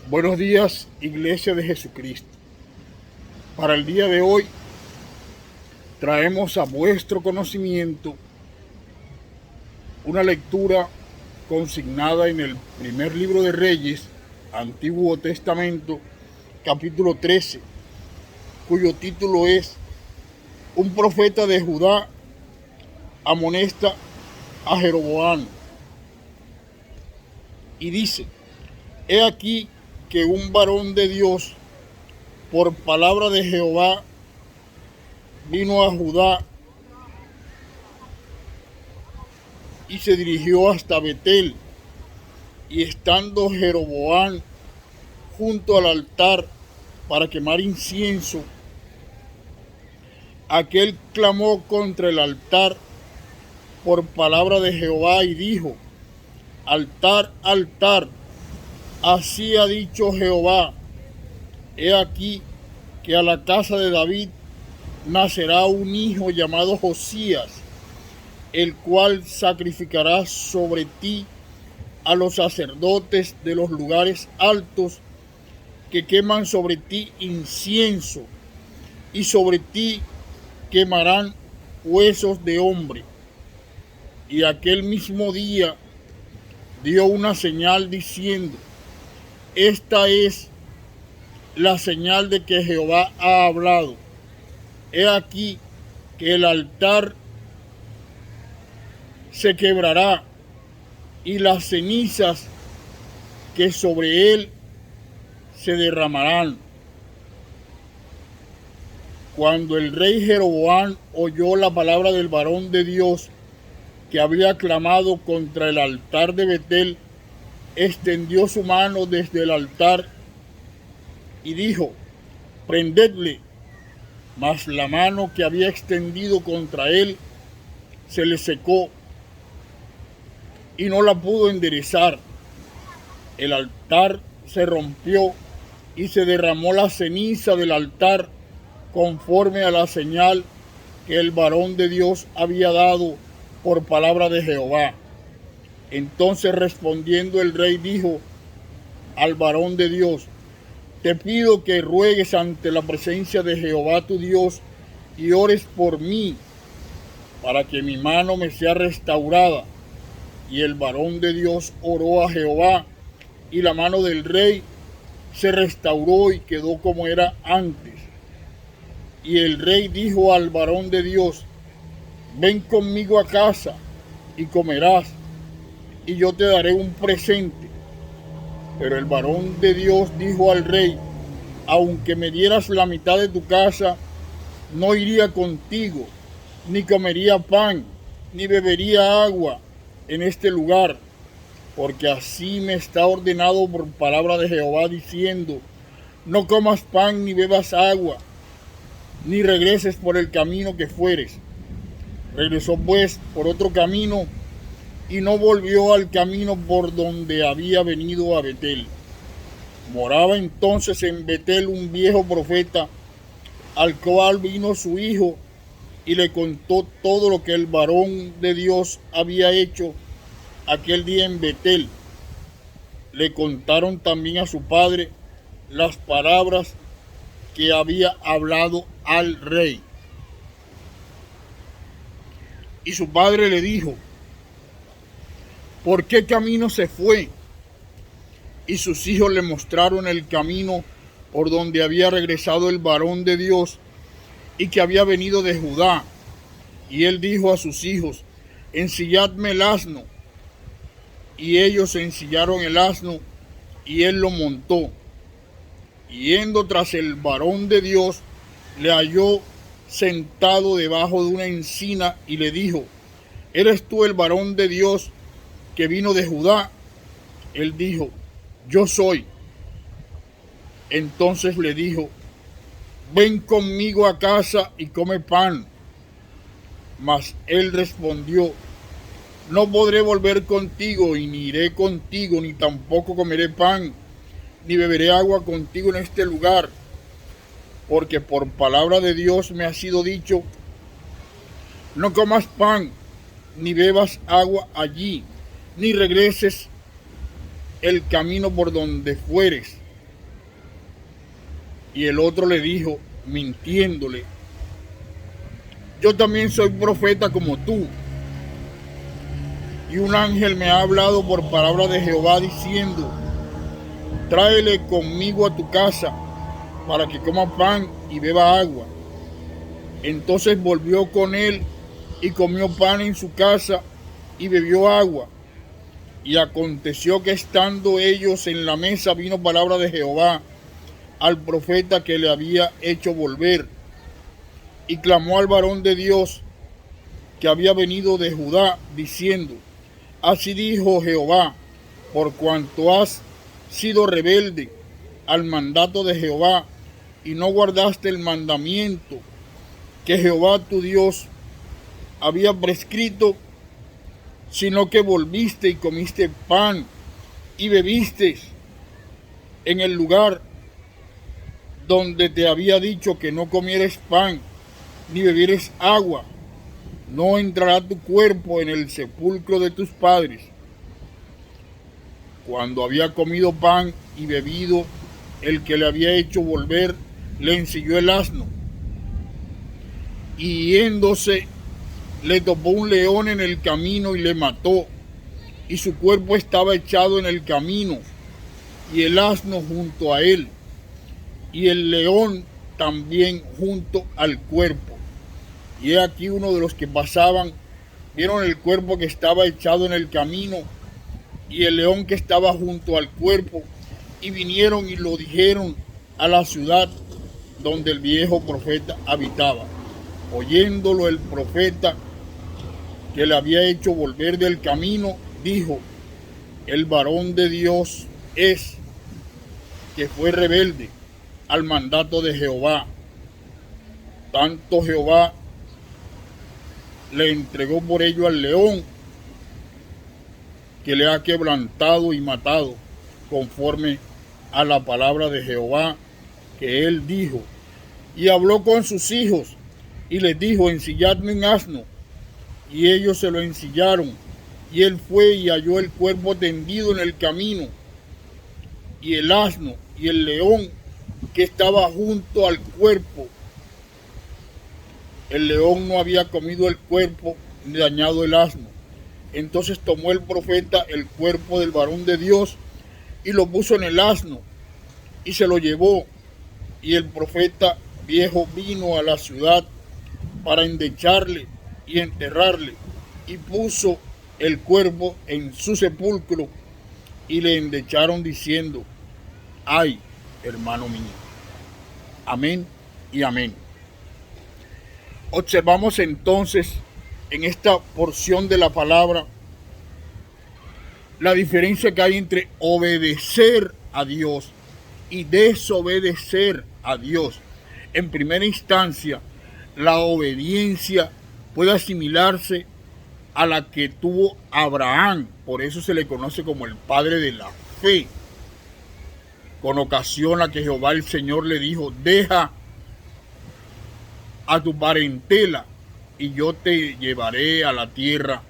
Buenos días, Iglesia de Jesucristo. Para el día de hoy traemos a vuestro conocimiento una lectura consignada en el primer libro de Reyes, Antiguo Testamento, capítulo 13, cuyo título es Un profeta de Judá amonesta a Jeroboam. Y dice: He aquí que un varón de Dios, por palabra de Jehová, vino a Judá y se dirigió hasta Betel. Y estando Jeroboam junto al altar para quemar incienso, aquel clamó contra el altar por palabra de Jehová y dijo: Altar, altar, así ha dicho Jehová, he aquí que a la casa de David nacerá un hijo llamado Josías, el cual sacrificará sobre ti a los sacerdotes de los lugares altos que queman sobre ti incienso, y sobre ti quemarán huesos de hombre. Y aquel mismo día dio una señal diciendo: Esta es la señal de que Jehová ha hablado. He aquí que el altar se quebrará y las cenizas que sobre él se derramarán. Cuando el rey Jeroboam oyó la palabra del varón de Dios que había clamado contra el altar de Betel, extendió su mano desde el altar y dijo: Prendedle. Mas la mano que había extendido contra él se le secó y no la pudo enderezar. El altar se rompió y se derramó la ceniza del altar conforme a la señal que el varón de Dios había dado por palabra de Jehová. Entonces, respondiendo el rey, dijo al varón de Dios: Te pido que ruegues ante la presencia de Jehová tu Dios y ores por mí, para que mi mano me sea restaurada. Y el varón de Dios oró a Jehová, y la mano del rey se restauró y quedó como era antes. Y el rey dijo al varón de Dios: Ven conmigo a casa y comerás, y yo te daré un presente. Pero el varón de Dios dijo al rey: Aunque me dieras la mitad de tu casa, no iría contigo, ni comería pan, ni bebería agua en este lugar, porque así me está ordenado por palabra de Jehová, diciendo: No comas pan ni bebas agua, ni regreses por el camino que fueres. Regresó pues por otro camino, y no volvió al camino por donde había venido a Betel. Moraba entonces en Betel un viejo profeta, al cual vino su hijo y le contó todo lo que el varón de Dios había hecho aquel día en Betel. Le contaron también a su padre las palabras que había hablado al rey. Y su padre le dijo: ¿Por qué camino se fue? Y sus hijos le mostraron el camino por donde había regresado el varón de Dios y que había venido de Judá. Y él dijo a sus hijos: Ensilladme el asno. Y ellos ensillaron el asno, y él lo montó. Y yendo tras el varón de Dios, le halló sentado debajo de una encina, y le dijo: ¿Eres tú el varón de Dios que vino de Judá? Él dijo: Yo soy. Entonces le dijo: Ven conmigo a casa y come pan. Mas él respondió: No podré volver contigo, y ni iré contigo, ni tampoco comeré pan, ni beberé agua contigo en este lugar, porque por palabra de Dios me ha sido dicho: No comas pan, ni bebas agua allí, ni regreses el camino por donde fueres. Y el otro le dijo, mintiéndole, yo también soy profeta como tú. Y un ángel me ha hablado por palabra de Jehová diciendo, tráele conmigo a tu casa para que coma pan y beba agua. Entonces volvió con él y comió pan en su casa y bebió agua. Y aconteció que estando ellos en la mesa vino palabra de Jehová al profeta que le había hecho volver. Y clamó al varón de Dios que había venido de Judá, diciendo, así dijo Jehová, por cuanto has sido rebelde al mandato de Jehová y no guardaste el mandamiento que Jehová tu Dios había prescrito, sino que volviste y comiste pan y bebiste en el lugar donde te había dicho que no comieres pan ni bebieres agua, no entrará tu cuerpo en el sepulcro de tus padres. Cuando había comido pan y bebido, el que le había hecho volver le ensilló el asno, y yéndose le topó un león en el camino y le mató, y su cuerpo estaba echado en el camino, y el asno junto a él, y el león también junto al cuerpo. Y he aquí uno de los que pasaban, vieron el cuerpo que estaba echado en el camino, y el león que estaba junto al cuerpo, y vinieron y lo dijeron a la ciudad donde el viejo profeta habitaba. Oyéndolo el profeta que le había hecho volver del camino, dijo, el varón de Dios es que fue rebelde al mandato de Jehová. Tanto Jehová le entregó por ello al león, que le ha quebrantado y matado, conforme a la palabra de Jehová que él dijo. Y habló con sus hijos, y les dijo, ensilladme un asno. Y ellos se lo ensillaron, y él fue y halló el cuerpo tendido en el camino, y el asno y el león que estaba junto al cuerpo. El león no había comido el cuerpo ni dañado el asno. Entonces tomó el profeta el cuerpo del varón de Dios y lo puso en el asno y se lo llevó. Y el profeta viejo vino a la ciudad para endecharle y enterrarle, y puso el cuerpo en su sepulcro y le endecharon diciendo, ay, hermano mío. Amén y amén. Observamos entonces en esta porción de la palabra la diferencia que hay entre obedecer a Dios y desobedecer a Dios. En primera instancia, la obediencia puede asimilarse a la que tuvo Abraham, por eso se le conoce como el padre de la fe, con ocasión a que Jehová el Señor le dijo, deja a tu parentela y yo te llevaré a la tierra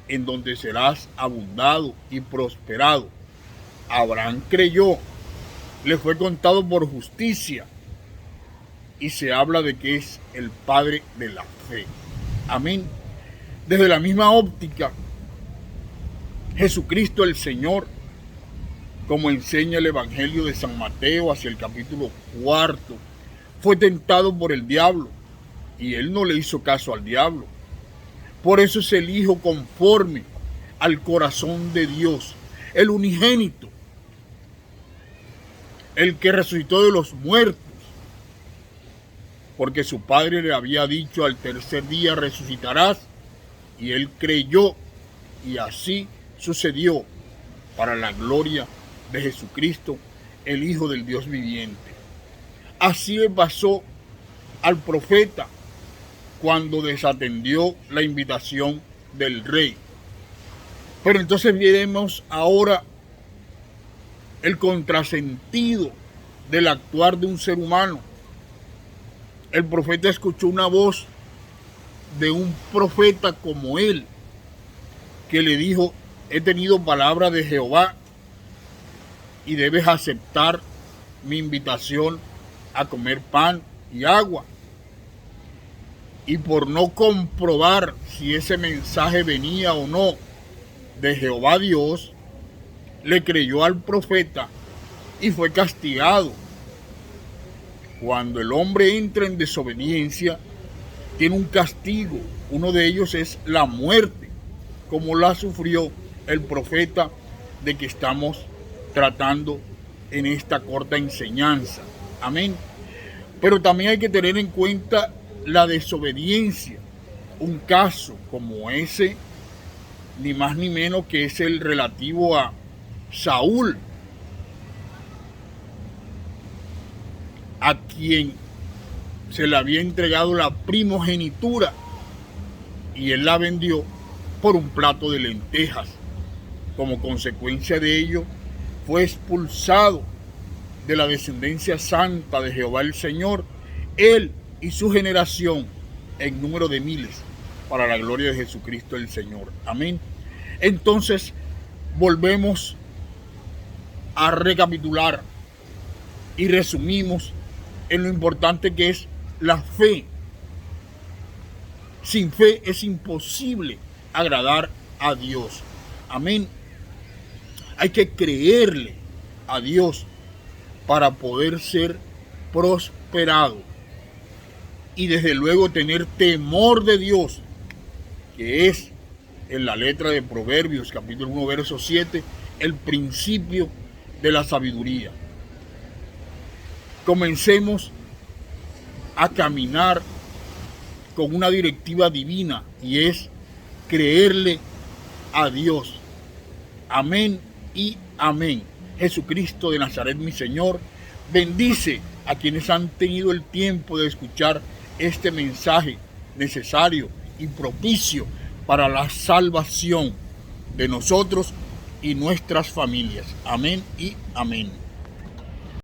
en donde serás abundado y prosperado. Abraham creyó, le fue contado por justicia y se habla de que es el padre de la fe. Amén. Desde la misma óptica, Jesucristo el Señor, como enseña el Evangelio de San Mateo hacia el capítulo 4, fue tentado por el diablo y él no le hizo caso al diablo. Por eso es el Hijo conforme al corazón de Dios, el unigénito, el que resucitó de los muertos, porque su padre le había dicho, al tercer día resucitarás, y él creyó, y así sucedió, para la gloria de Jesucristo, el Hijo del Dios viviente. Así le pasó al profeta cuando desatendió la invitación del rey. Pero entonces veremos ahora el contrasentido del actuar de un ser humano. El profeta escuchó una voz de un profeta como él, que le dijo, he tenido palabra de Jehová y debes aceptar mi invitación a comer pan y agua. Y por no comprobar si ese mensaje venía o no de Jehová Dios, le creyó al profeta y fue castigado. Cuando el hombre entra en desobediencia, tiene un castigo. Uno de ellos es la muerte, como la sufrió el profeta de que estamos tratando en esta corta enseñanza. Amén. Pero también hay que tener en cuenta la desobediencia. Un caso como ese, ni más ni menos que es el relativo a Saúl, a quien se le había entregado la primogenitura y él la vendió por un plato de lentejas. Como consecuencia de ello, fue expulsado de la descendencia santa de Jehová el Señor, él y su generación en número de miles, para la gloria de Jesucristo el Señor. Amén. Entonces, volvemos a recapitular y resumimos en lo importante que es la fe. Sin fe es imposible agradar a Dios. Amén. Hay que creerle a Dios para poder ser prosperado. Y desde luego tener temor de Dios, que es en la letra de Proverbios, capítulo 1, verso 7, el principio de la sabiduría. Comencemos a caminar con una directiva divina y es creerle a Dios. Amén y amén. Jesucristo de Nazaret, mi Señor, bendice a quienes han tenido el tiempo de escuchar este mensaje necesario y propicio para la salvación de nosotros y nuestras familias. Amén y amén.